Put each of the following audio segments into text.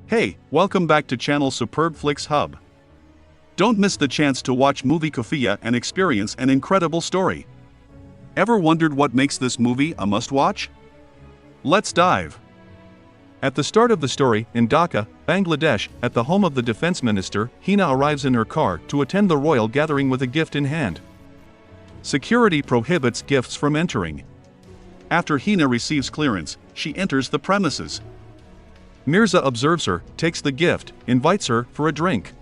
Hey, welcome back to channel Superb Flicks Hub. Don't miss the chance to watch movie Khufiya and experience an incredible story. Ever wondered what makes this movie a must-watch? Let's dive. At the start of the story, in Dhaka, Bangladesh, at the home of the defense minister, Hina arrives in her car to attend the royal gathering with a gift in hand. Security prohibits gifts from entering. After Hina receives clearance, she enters the premises. Mirza observes her, takes the gift, invites her for a drink.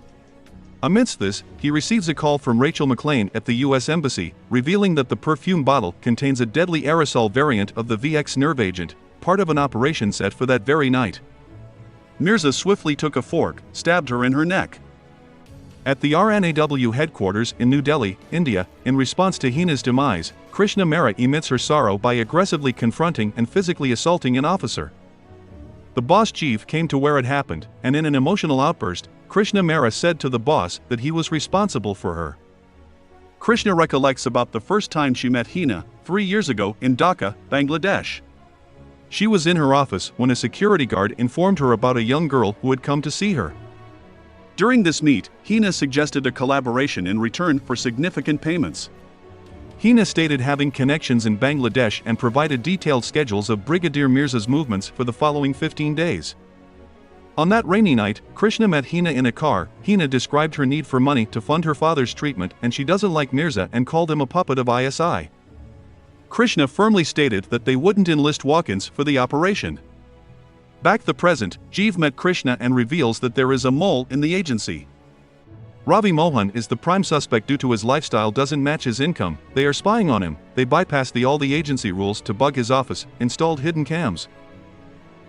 Amidst this, he receives a call from Rachel McLean at the US Embassy, revealing that the perfume bottle contains a deadly aerosol variant of the VX nerve agent, part of an operation set for that very night. Mirza swiftly took a fork, stabbed her in her neck. At the R&AW headquarters in New Delhi, India, in response to Hina's demise, Krishna Mehra emits her sorrow by aggressively confronting and physically assaulting an officer. The boss chief came to where it happened, and in an emotional outburst, Krishna Mehra said to the boss that he was responsible for her. Krishna recollects about the first time she met Hina, 3 years ago, in Dhaka, Bangladesh. She was in her office when a security guard informed her about a young girl who had come to see her. During this meet, Hina suggested a collaboration in return for significant payments. Hina stated having connections in Bangladesh and provided detailed schedules of Brigadier Mirza's movements for the following 15 days. On that rainy night, Krishna met Hina in a car. Hina described her need for money to fund her father's treatment and she doesn't like Mirza and called him a puppet of ISI. Krishna firmly stated that they wouldn't enlist walk-ins for the operation. Back the present, Jeev met Krishna and reveals that there is a mole in the agency. Ravi Mohan is the prime suspect due to his lifestyle doesn't match his income. They are spying on him. They bypassed all the agency rules to bug his office, installed hidden cams.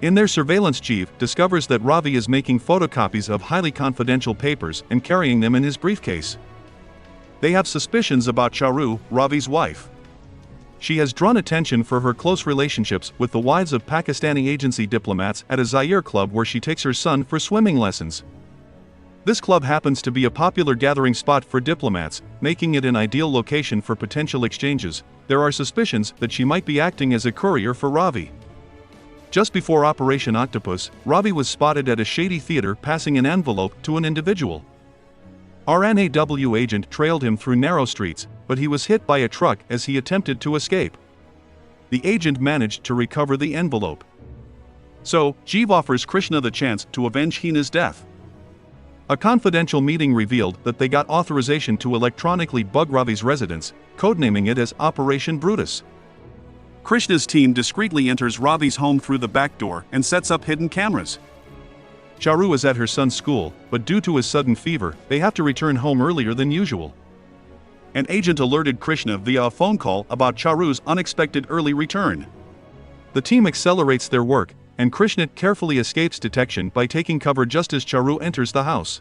In their surveillance, Jeev discovers that Ravi is making photocopies of highly confidential papers and carrying them in his briefcase. They have suspicions about Charu, Ravi's wife. She has drawn attention for her close relationships with the wives of Pakistani agency diplomats at a Zaire club where she takes her son for swimming lessons. This club happens to be a popular gathering spot for diplomats, making it an ideal location for potential exchanges. There are suspicions that she might be acting as a courier for Ravi. Just before Operation Octopus, Ravi was spotted at a shady theater passing an envelope to an individual. R&AW agent trailed him through narrow streets, but he was hit by a truck as he attempted to escape. The agent managed to recover the envelope. So, Jeev offers Krishna the chance to avenge Hina's death. A confidential meeting revealed that they got authorization to electronically bug Ravi's residence, codenaming it as Operation Brutus. Krishna's team discreetly enters Ravi's home through the back door and sets up hidden cameras. Charu is at her son's school, but due to his sudden fever, they have to return home earlier than usual. An agent alerted Krishna via a phone call about Charu's unexpected early return. The team accelerates their work, and Krishna carefully escapes detection by taking cover just as Charu enters the house.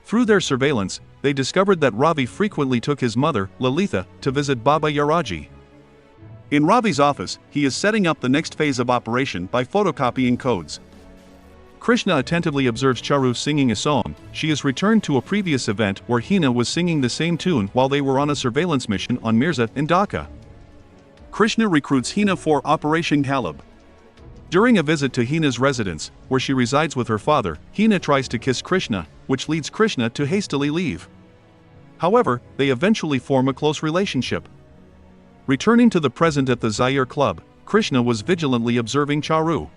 Through their surveillance, they discovered that Ravi frequently took his mother, Lalitha, to visit Baba Yaraji. In Ravi's office, he is setting up the next phase of operation by photocopying codes. Krishna attentively observes Charu singing a song. She is returned to a previous event where Hina was singing the same tune while they were on a surveillance mission on Mirza in Dhaka. Krishna recruits Hina for Operation Kalab. During a visit to Hina's residence, where she resides with her father, Hina tries to kiss Krishna, which leads Krishna to hastily leave. However, they eventually form a close relationship. Returning to the present at the Zaire club, Krishna was vigilantly observing Charu.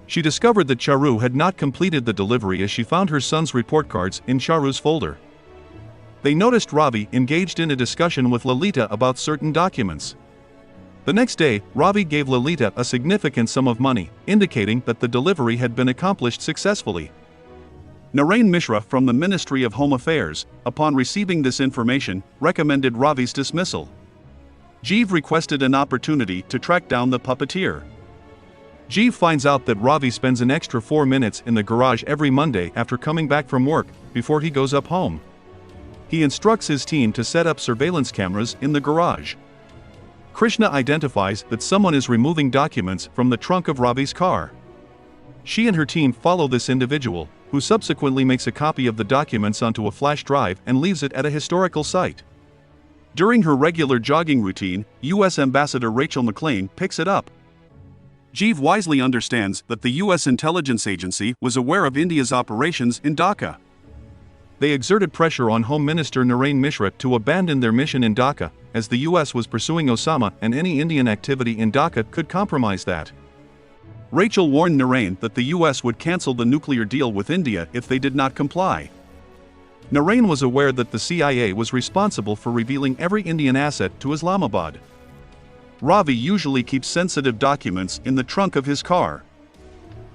She discovered that Charu had not completed the delivery as she found her son's report cards in Charu's folder. They noticed Ravi engaged in a discussion with Lalita about certain documents. The next day, Ravi gave Lalita a significant sum of money, indicating that the delivery had been accomplished successfully. Narain Mishra from the Ministry of Home Affairs, upon receiving this information, recommended Ravi's dismissal. Jeev requested an opportunity to track down the puppeteer. Jeev finds out that Ravi spends an extra 4 minutes in the garage every Monday after coming back from work, before he goes up home. He instructs his team to set up surveillance cameras in the garage. Krishna identifies that someone is removing documents from the trunk of Ravi's car. She and her team follow this individual, who subsequently makes a copy of the documents onto a flash drive and leaves it at a historical site. During her regular jogging routine, U.S. Ambassador Rachel McLean picks it up. Jeev wisely understands that the US intelligence agency was aware of India's operations in Dhaka. They exerted pressure on Home Minister Narain Mishra to abandon their mission in Dhaka, as the US was pursuing Osama and any Indian activity in Dhaka could compromise that. Rachel warned Narain that the US would cancel the nuclear deal with India if they did not comply. Narain was aware that the CIA was responsible for revealing every Indian asset to Islamabad. Ravi usually keeps sensitive documents in the trunk of his car.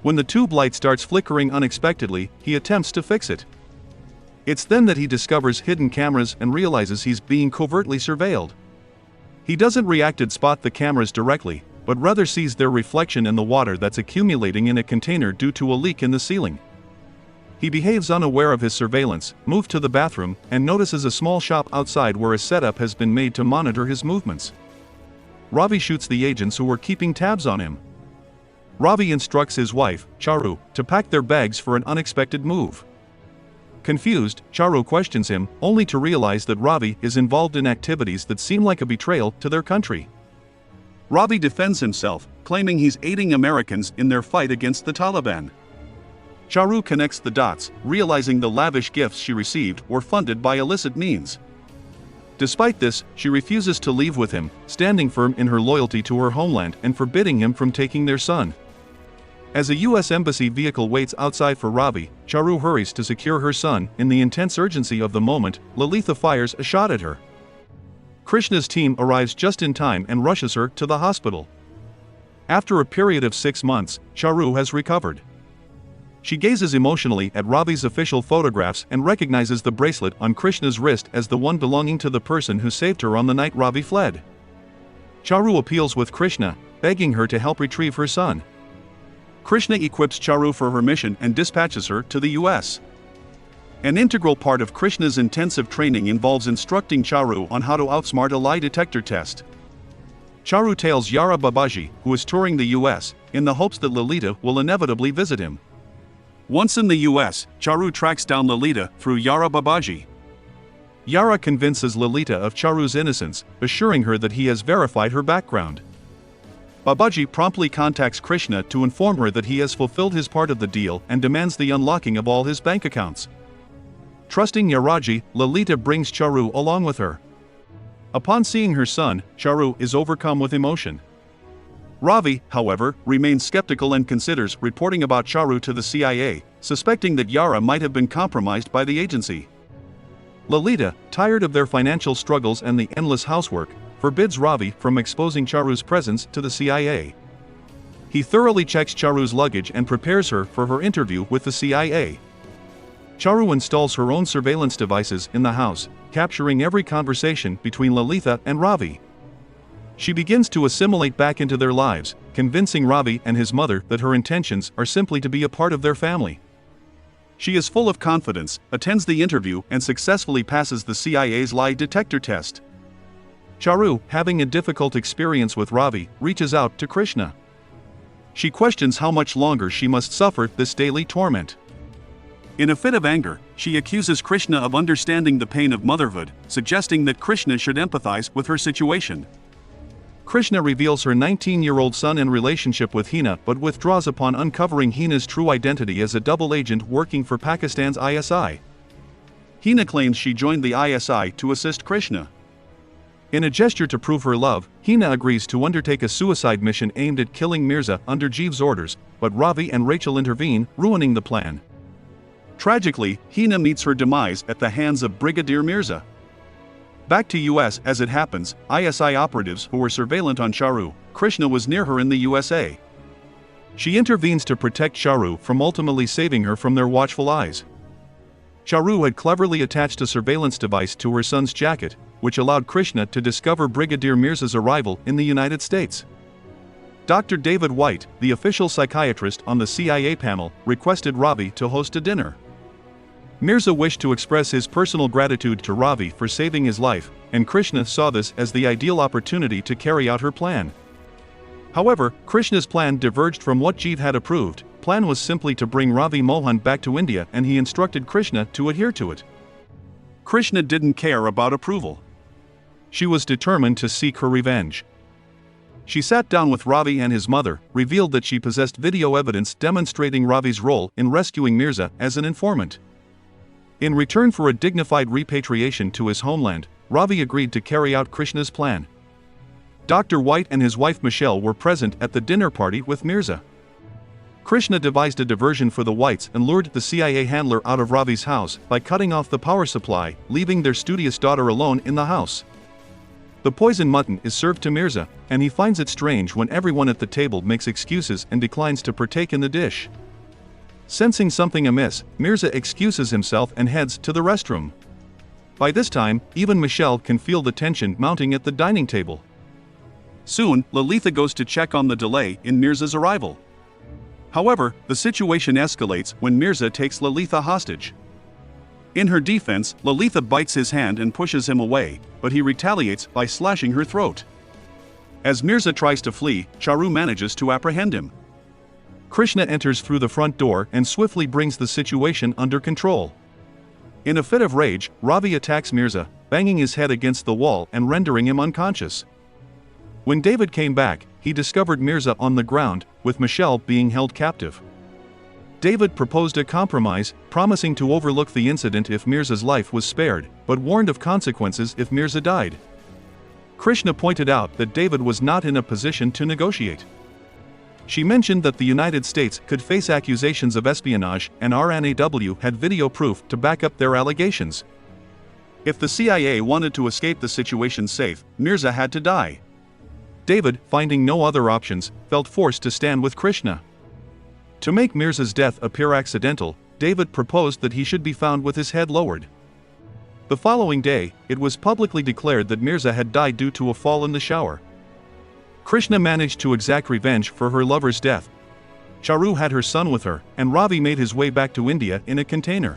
When the tube light starts flickering unexpectedly, he attempts to fix it. It's then that he discovers hidden cameras and realizes he's being covertly surveilled. He doesn't react to spot the cameras directly, but rather sees their reflection in the water that's accumulating in a container due to a leak in the ceiling. He behaves unaware of his surveillance, moves to the bathroom, and notices a small shop outside where a setup has been made to monitor his movements. Ravi shoots the agents who were keeping tabs on him. Ravi instructs his wife, Charu, to pack their bags for an unexpected move. Confused, Charu questions him, only to realize that Ravi is involved in activities that seem like a betrayal to their country. Ravi defends himself, claiming he's aiding Americans in their fight against the Taliban. Charu connects the dots, realizing the lavish gifts she received were funded by illicit means. Despite this, she refuses to leave with him, standing firm in her loyalty to her homeland and forbidding him from taking their son. As a US embassy vehicle waits outside for Ravi, Charu hurries to secure her son. In the intense urgency of the moment, Lalitha fires a shot at her. Krishna's team arrives just in time and rushes her to the hospital. After a period of 6 months, Charu has recovered. She gazes emotionally at Ravi's official photographs and recognizes the bracelet on Krishna's wrist as the one belonging to the person who saved her on the night Ravi fled. Charu appeals with Krishna, begging her to help retrieve her son. Krishna equips Charu for her mission and dispatches her to the US. An integral part of Krishna's intensive training involves instructing Charu on how to outsmart a lie detector test. Charu tells Yara Babaji, who is touring the US, in the hopes that Lalita will inevitably visit him. Once in the US, Charu tracks down Lalita through Yara Babaji. Yara convinces Lalita of Charu's innocence, assuring her that he has verified her background. Babaji promptly contacts Krishna to inform her that he has fulfilled his part of the deal and demands the unlocking of all his bank accounts. Trusting Yaraji, Lalita brings Charu along with her. Upon seeing her son, Charu is overcome with emotion. Ravi, however, remains skeptical and considers reporting about Charu to the CIA, suspecting that Yara might have been compromised by the agency. Lalita, tired of their financial struggles and the endless housework, forbids Ravi from exposing Charu's presence to the CIA. He thoroughly checks Charu's luggage and prepares her for her interview with the CIA. Charu installs her own surveillance devices in the house, capturing every conversation between Lalitha and Ravi. She begins to assimilate back into their lives, convincing Ravi and his mother that her intentions are simply to be a part of their family. She is full of confidence, attends the interview and successfully passes the CIA's lie detector test. Charu, having a difficult experience with Ravi, reaches out to Krishna. She questions how much longer she must suffer this daily torment. In a fit of anger, she accuses Krishna of understanding the pain of motherhood, suggesting that Krishna should empathize with her situation. Krishna reveals her 19-year-old son in relationship with Hina but withdraws upon uncovering Hina's true identity as a double agent working for Pakistan's ISI. Hina claims she joined the ISI to assist Krishna. In a gesture to prove her love, Hina agrees to undertake a suicide mission aimed at killing Mirza under Jeev's orders, but Ravi and Rachel intervene, ruining the plan. Tragically, Hina meets her demise at the hands of Brigadier Mirza. Back to US as it happens, ISI operatives who were surveillant on Charu, Krishna was near her in the USA. She intervenes to protect Charu from ultimately saving her from their watchful eyes. Charu had cleverly attached a surveillance device to her son's jacket, which allowed Krishna to discover Brigadier Mirza's arrival in the United States. Dr. David White, the official psychiatrist on the CIA panel, requested Ravi to host a dinner. Mirza wished to express his personal gratitude to Ravi for saving his life, and Krishna saw this as the ideal opportunity to carry out her plan. However, Krishna's plan diverged from what Jeev had approved. Plan was simply to bring Ravi Mohan back to India and he instructed Krishna to adhere to it. Krishna didn't care about approval. She was determined to seek her revenge. She sat down with Ravi and his mother, revealed that she possessed video evidence demonstrating Ravi's role in rescuing Mirza as an informant. In return for a dignified repatriation to his homeland, Ravi agreed to carry out Krishna's plan. Dr. White and his wife Michelle were present at the dinner party with Mirza. Krishna devised a diversion for the Whites and lured the CIA handler out of Ravi's house by cutting off the power supply, leaving their studious daughter alone in the house. The poisoned mutton is served to Mirza, and he finds it strange when everyone at the table makes excuses and declines to partake in the dish. Sensing something amiss, Mirza excuses himself and heads to the restroom. By this time, even Michelle can feel the tension mounting at the dining table. Soon, Lalitha goes to check on the delay in Mirza's arrival. However, the situation escalates when Mirza takes Lalitha hostage. In her defense, Lalitha bites his hand and pushes him away, but he retaliates by slashing her throat. As Mirza tries to flee, Charu manages to apprehend him. Krishna enters through the front door and swiftly brings the situation under control. In a fit of rage, Ravi attacks Mirza, banging his head against the wall and rendering him unconscious. When David came back, he discovered Mirza on the ground, with Michelle being held captive. David proposed a compromise, promising to overlook the incident if Mirza's life was spared, but warned of consequences if Mirza died. Krishna pointed out that David was not in a position to negotiate. She mentioned that the United States could face accusations of espionage, and R&AW had video proof to back up their allegations. If the CIA wanted to escape the situation safe, Mirza had to die. David, finding no other options, felt forced to stand with Krishna. To make Mirza's death appear accidental, David proposed that he should be found with his head lowered. The following day, it was publicly declared that Mirza had died due to a fall in the shower. Krishna managed to exact revenge for her lover's death. Charu had her son with her, and Ravi made his way back to India in a container.